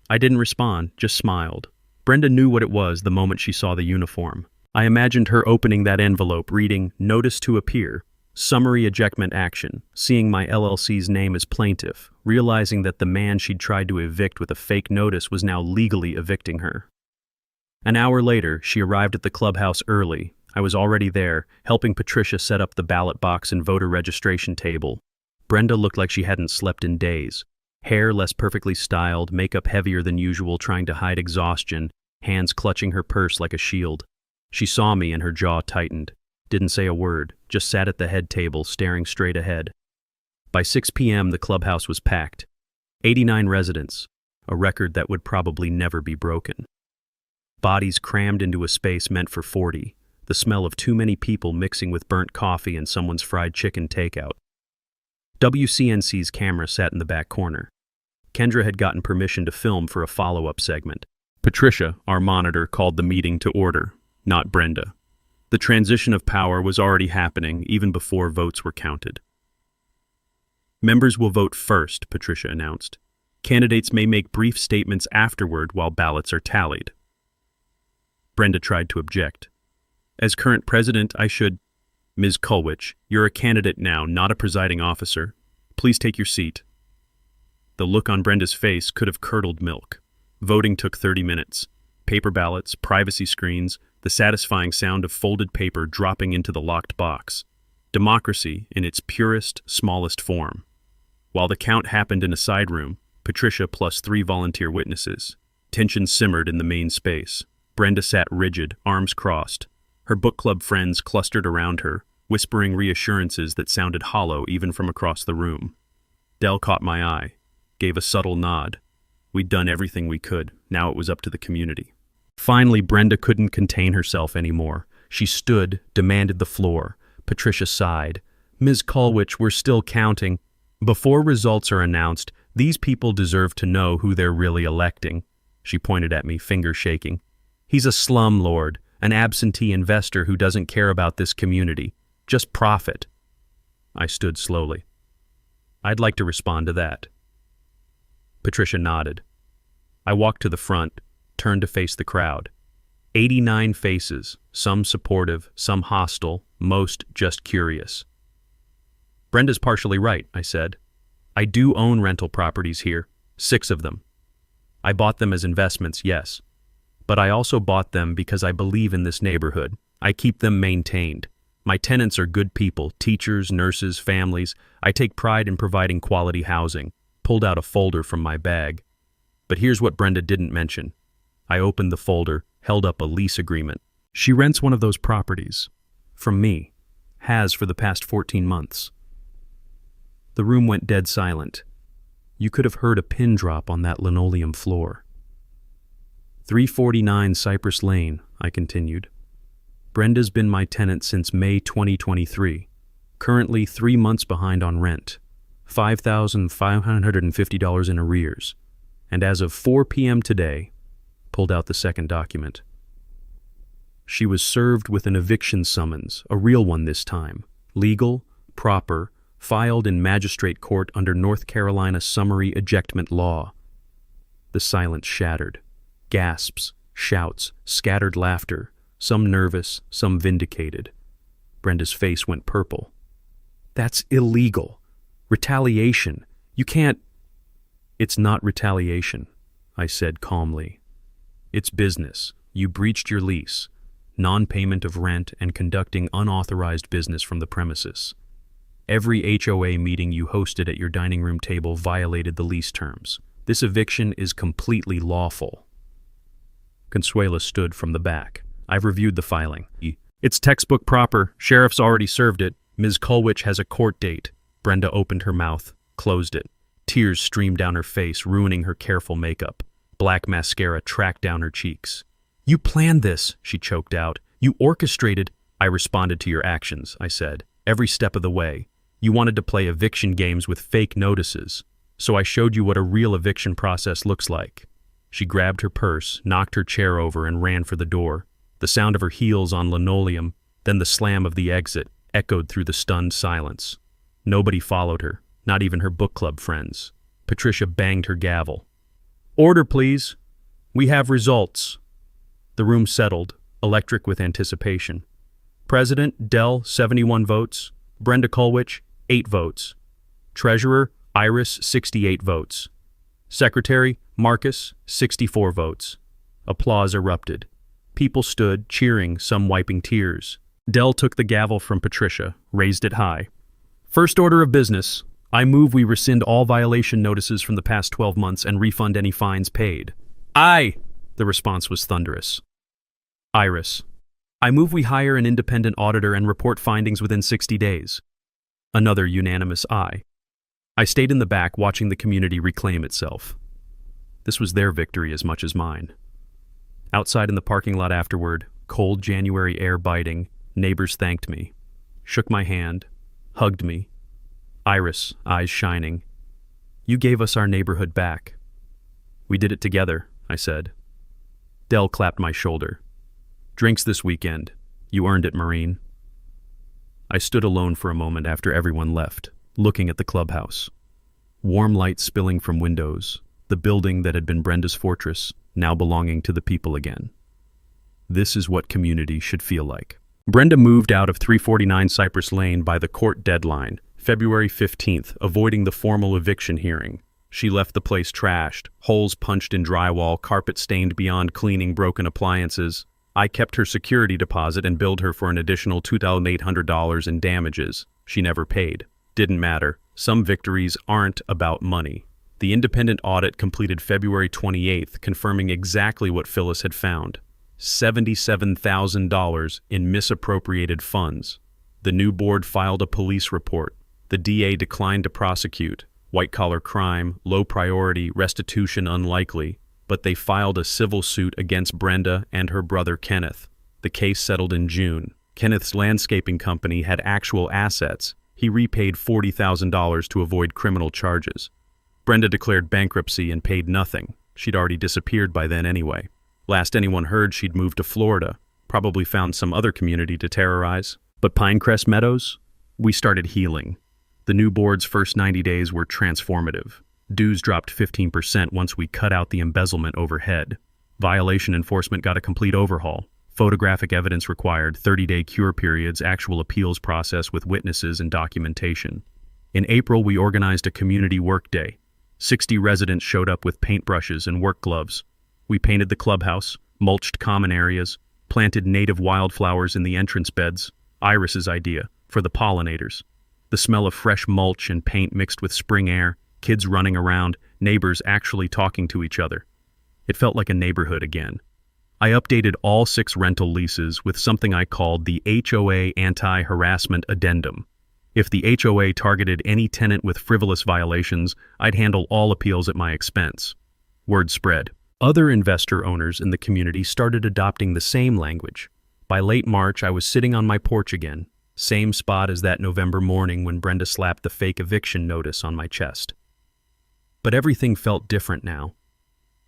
I didn't respond, just smiled. Brenda knew what it was the moment she saw the uniform. I imagined her opening that envelope, reading, "Notice to appear. Summary ejectment action," seeing my LLC's name as plaintiff, realizing that the man she'd tried to evict with a fake notice was now legally evicting her. An hour later, she arrived at the clubhouse early. I was already there, helping Patricia set up the ballot box and voter registration table. Brenda looked like she hadn't slept in days. Hair less perfectly styled, makeup heavier than usual, trying to hide exhaustion, hands clutching her purse like a shield. She saw me and her jaw tightened. Didn't say a word, just sat at the head table, staring straight ahead. By 6 p.m., the clubhouse was packed. 89 residents, a record that would probably never be broken. Bodies crammed into a space meant for 40, the smell of too many people mixing with burnt coffee and someone's fried chicken takeout. WCNC's camera sat in the back corner. Kendra had gotten permission to film for a follow-up segment. Patricia, our monitor, called the meeting to order, not Brenda. The transition of power was already happening even before votes were counted. Members will vote first, Patricia announced. Candidates may make brief statements afterward while ballots are tallied. Brenda tried to object. As current president, I should... Ms. Kulwich, you're a candidate now, not a presiding officer. Please take your seat. The look on Brenda's face could have curdled milk. Voting took 30 minutes. Paper ballots, privacy screens, the satisfying sound of folded paper dropping into the locked box. Democracy in its purest, smallest form. While the count happened in a side room, Patricia plus 3 volunteer witnesses. Tension simmered in the main space. Brenda sat rigid, arms crossed. Her book club friends clustered around her, whispering reassurances that sounded hollow even from across the room. Dell caught my eye, gave a subtle nod. We'd done everything we could, now it was up to the community. Finally, Brenda couldn't contain herself anymore. She stood, demanded the floor. Patricia sighed. Ms. Kulwich, we're still counting. Before results are announced, these people deserve to know who they're really electing. She pointed at me, finger shaking. He's a slumlord, an absentee investor who doesn't care about this community. Just profit. I stood slowly. I'd like to respond to that. Patricia nodded. I walked to the front, turned to face the crowd. 89 faces, some supportive, some hostile, most just curious. Brenda's partially right, I said. I do own rental properties here, 6 of them. I bought them as investments, yes. But I also bought them because I believe in this neighborhood. I keep them maintained. My tenants are good people, teachers, nurses, families. I take pride in providing quality housing. Pulled out a folder from my bag. But here's what Brenda didn't mention. I opened the folder, held up a lease agreement. She rents one of those properties. From me. Has for the past 14 months. The room went dead silent. You could have heard a pin drop on that linoleum floor. 349 Cypress Lane, I continued. Brenda's been my tenant since May 2023. Currently 3 months behind on rent. $5,550 in arrears. And as of 4 p.m. today, pulled out the second document. She was served with an eviction summons, a real one this time. Legal, proper, filed in magistrate court under North Carolina summary ejectment law. The silence shattered. Gasps, shouts, scattered laughter, some nervous, some vindicated. Brenda's face went purple. That's illegal. Retaliation. You can't... It's not retaliation, I said calmly. It's business. You breached your lease. Non-payment of rent and conducting unauthorized business from the premises. Every HOA meeting you hosted at your dining room table violated the lease terms. This eviction is completely lawful. Consuela stood from the back. I've reviewed the filing. It's textbook proper. Sheriff's already served it. Ms. Kulwich has a court date. Brenda opened her mouth, closed it. Tears streamed down her face, ruining her careful makeup. Black mascara tracked down her cheeks. You planned this, she choked out. You orchestrated. I responded to your actions, I said. Every step of the way. You wanted to play eviction games with fake notices. So I showed you what a real eviction process looks like. She grabbed her purse, knocked her chair over, and ran for the door. The sound of her heels on linoleum, then the slam of the exit, echoed through the stunned silence. Nobody followed her, not even her book club friends. Patricia banged her gavel. Order, please. We have results. The room settled, electric with anticipation. President, Dell, 71 votes. Brenda Kulwich, 8 votes. Treasurer, Iris, 68 votes. Secretary, Marcus, 64 votes. Applause erupted. People stood, cheering, some wiping tears. Dell took the gavel from Patricia, raised it high. First order of business. I move we rescind all violation notices from the past 12 months and refund any fines paid. Aye! The response was thunderous. Iris. I move we hire an independent auditor and report findings within 60 days. Another unanimous aye. I stayed in the back watching the community reclaim itself. This was their victory as much as mine. Outside in the parking lot afterward, cold January air biting, neighbors thanked me, shook my hand, hugged me. Iris, eyes shining. You gave us our neighborhood back. We did it together, I said. Dell clapped my shoulder. Drinks this weekend. You earned it, Marine. I stood alone for a moment after everyone left, looking at the clubhouse. Warm light spilling from windows, the building that had been Brenda's fortress, now belonging to the people again. This is what community should feel like. Brenda moved out of 349 Cypress Lane by the court deadline, February 15th, avoiding the formal eviction hearing. She left the place trashed, holes punched in drywall, carpet stained beyond cleaning, broken appliances. I kept her security deposit and billed her for an additional $2,800 in damages. She never paid. Didn't matter. Some victories aren't about money. The independent audit completed February 28th, confirming exactly what Phyllis had found. $77,000 in misappropriated funds. The new board filed a police report. The DA declined to prosecute. White-collar crime, low priority, restitution unlikely. But they filed a civil suit against Brenda and her brother Kenneth. The case settled in June. Kenneth's landscaping company had actual assets. He repaid $40,000 to avoid criminal charges. Brenda declared bankruptcy and paid nothing. She'd already disappeared by then anyway. Last anyone heard, she'd moved to Florida. Probably found some other community to terrorize. But Pinecrest Meadows? We started healing. The new board's first 90 days were transformative. Dues dropped 15% once we cut out the embezzlement overhead. Violation enforcement got a complete overhaul. Photographic evidence required, 30-day cure periods, actual appeals process with witnesses and documentation. In April, we organized a community work day. 60 residents showed up with paintbrushes and work gloves. We painted the clubhouse, mulched common areas, planted native wildflowers in the entrance beds, Iris's idea, for the pollinators. The smell of fresh mulch and paint mixed with spring air, kids running around, neighbors actually talking to each other. It felt like a neighborhood again. I updated all 6 rental leases with something I called the HOA Anti-Harassment Addendum. If the HOA targeted any tenant with frivolous violations, I'd handle all appeals at my expense. Word spread. Other investor owners in the community started adopting the same language. By late March, I was sitting on my porch again, same spot as that November morning when Brenda slapped the fake eviction notice on my chest. But everything felt different now.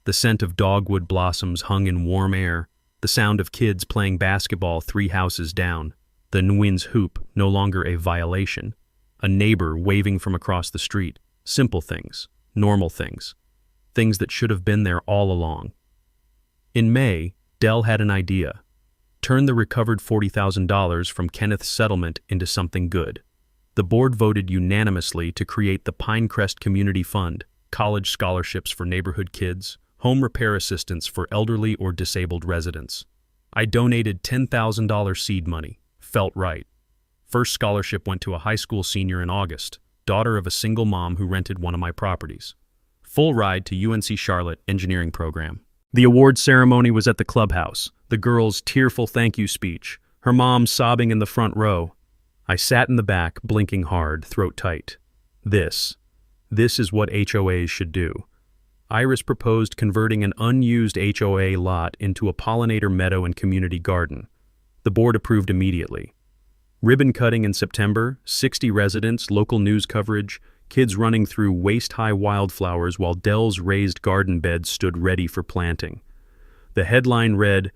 The scent of dogwood blossoms hung in warm air, the sound of kids playing basketball 3 houses down, the Nguyen's hoop no longer a violation, a neighbor waving from across the street, simple things, normal things, things that should have been there all along. In May, Dell had an idea. Turn the recovered $40,000 from Kenneth's settlement into something good. The board voted unanimously to create the Pinecrest Community Fund, college scholarships for neighborhood kids, home repair assistance for elderly or disabled residents. I donated $10,000 seed money. Felt right. First scholarship went to a high school senior in August, daughter of a single mom who rented one of my properties. Full ride to UNC Charlotte engineering program. The award ceremony was at the clubhouse, the girl's tearful thank you speech, her mom sobbing in the front row. I sat in the back, blinking hard, throat tight. This is what HOAs should do. Iris proposed converting an unused HOA lot into a pollinator meadow and community garden. The board approved immediately. Ribbon cutting in September, 60 residents, local news coverage, kids running through waist-high wildflowers while Dell's raised garden beds stood ready for planting. The headline read,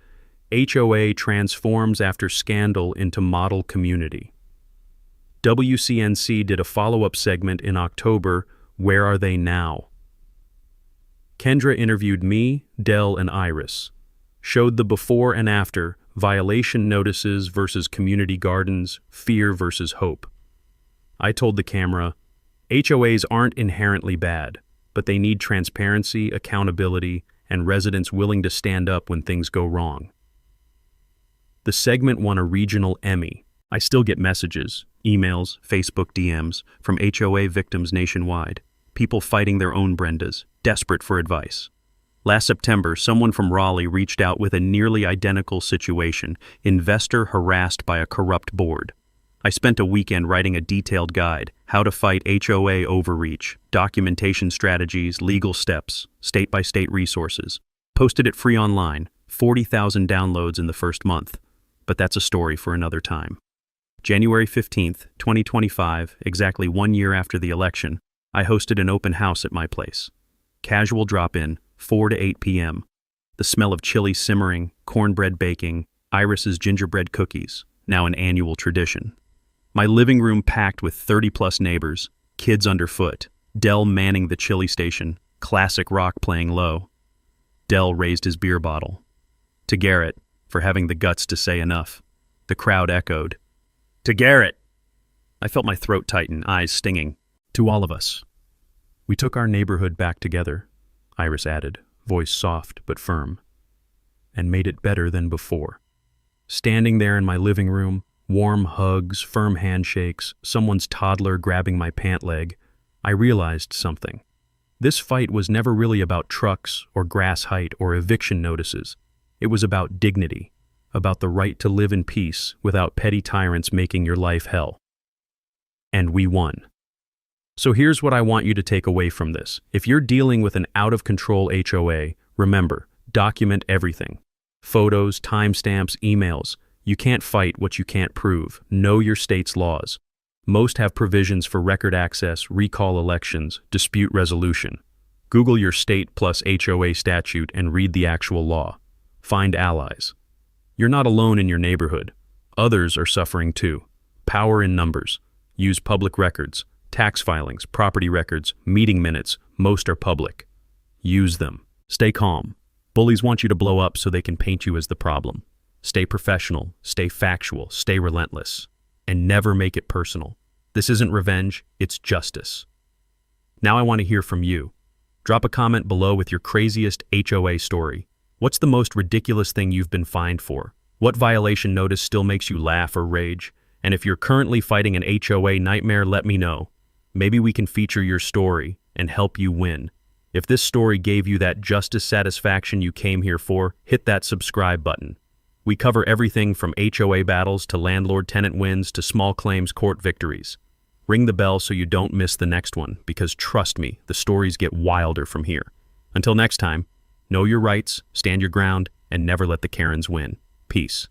HOA transforms after scandal into model community. WCNC did a follow-up segment in October, Where Are They Now? Kendra interviewed me, Dell, and Iris. Showed the before and after, violation notices versus community gardens, fear versus hope. I told the camera, HOAs aren't inherently bad, but they need transparency, accountability, and residents willing to stand up when things go wrong. The segment won a regional Emmy. I still get messages, emails, Facebook DMs from HOA victims nationwide, people fighting their own Brendas, desperate for advice. Last September, someone from Raleigh reached out with a nearly identical situation, investor harassed by a corrupt board. I spent a weekend writing a detailed guide, how to fight HOA overreach, documentation strategies, legal steps, state-by-state resources. Posted it free online, 40,000 downloads in the first month. But that's a story for another time. January 15th, 2025, exactly 1 year after the election, I hosted an open house at my place. Casual drop-in, 4 to 8 p.m. The smell of chili simmering, cornbread baking, Iris's gingerbread cookies, now an annual tradition. My living room packed with 30-plus neighbors, kids underfoot, Dell manning the chili station, classic rock playing low. Dell raised his beer bottle. To Garrett, for having the guts to say enough. The crowd echoed. To Garrett! I felt my throat tighten, eyes stinging. To all of us. We took our neighborhood back together, Iris added, voice soft but firm, and made it better than before. Standing there in my living room, warm hugs, firm handshakes, someone's toddler grabbing my pant leg, I realized something. This fight was never really about trucks or grass height or eviction notices. It was about dignity, about the right to live in peace without petty tyrants making your life hell. And we won. So here's what I want you to take away from this. If you're dealing with an out-of-control HOA, remember, document everything. Photos, timestamps, emails. You can't fight what you can't prove. Know your state's laws. Most have provisions for record access, recall elections, dispute resolution. Google your state plus HOA statute and read the actual law. Find allies. You're not alone in your neighborhood. Others are suffering too. Power in numbers. Use public records. Tax filings, property records, meeting minutes, most are public. Use them. Stay calm. Bullies want you to blow up so they can paint you as the problem. Stay professional, stay factual, stay relentless, and never make it personal. This isn't revenge, it's justice. Now I want to hear from you. Drop a comment below with your craziest HOA story. What's the most ridiculous thing you've been fined for? What violation notice still makes you laugh or rage? And if you're currently fighting an HOA nightmare, let me know. Maybe we can feature your story and help you win. If this story gave you that justice satisfaction you came here for, hit that subscribe button. We cover everything from HOA battles to landlord-tenant wins to small claims court victories. Ring the bell so you don't miss the next one, because trust me, the stories get wilder from here. Until next time, know your rights, stand your ground, and never let the Karens win. Peace.